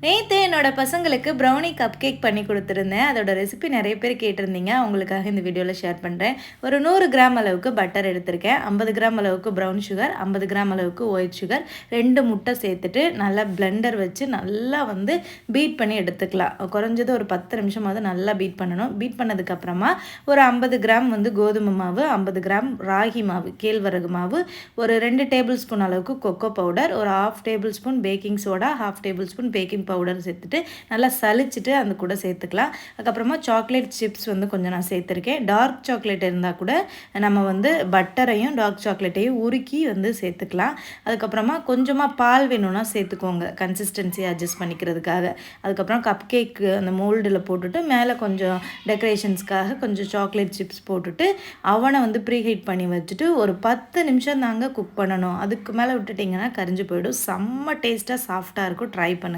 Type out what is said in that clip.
நேத்து என்னோட பசங்களுக்கு ப்ரௌனி கப் கேக் பண்ணி குடுத்துருந்தேன். அதோட ரெசிபி நெறைய பேர் கேட்டிருந்தீங்க. உங்களுக்காக இந்த வீடியோல ஷேர் பண்றேன். ஒரு 100 கிராம் அளவுக்கு பட்டர் எடுத்திருக்கேன். 50 கிராம் அளவுக்கு ப்ரவுன் சுகர், 50 கிராம் அளவுக்கு ஒயிட் சுகர், 2 முட்டை சேர்த்துட்டு நல்லா பிளெண்டர் வச்சு நல்லா பீட் பண்ணி எடுத்துக்கலாம். குறைஞ்சது ஒரு 10 நிமிஷமாவது நல்லா பீட் பண்ணணும். பீட் பண்ணதுக்கப்புறமா ஒரு 50 கிராம் கோதுமை மாவு, 50 கிராம் ராகி மாவு, கேழ்வரகு மாவு, ஒரு 2 டேபிள் ஸ்பூன் அளவுக்கு கொக்கோ பவுடர், ஒரு 1/2 table spoon baking soda, 1/2 table spoon baking powder சேர்த்துட்டு நல்லா சலிச்சுட்டு அந்த கூட சேர்த்துக்கலாம். அதுக்கப்புறமா சாக்லேட் சிப்ஸ் கொஞ்சம் நான் சேர்த்துருக்கேன். டார்க் சாக்லேட் இருந்தால் கூட நம்ம பட்டரையும் டார்க் சாக்லேட்டையும் உருக்கி சேர்த்துக்கலாம். அதுக்கப்புறமா கொஞ்சமாக பால் வேணும்னா சேர்த்துக்கோங்க, கன்சிஸ்டன்சி அட்ஜஸ்ட் பண்ணிக்கிறதுக்காக. அதுக்கப்புறம் கப் கேக்கு அந்த மோல்டில் போட்டுட்டு மேலே கொஞ்சம் டெக்கரேஷன்ஸ்க்காக கொஞ்சம் சாக்லேட் சிப்ஸ் போட்டுட்டு அவனை ப்ரீஹீட் பண்ணி வச்சுட்டு ஒரு 10 நிமிஷம் தாங்க குக் பண்ணணும். அதுக்கு மேலே விட்டுட்டிங்கன்னா கரிஞ்சு போயிடும். செம்ம டேஸ்ட்டாக சாஃப்டாக இருக்கும். ட்ரை பண்ணு.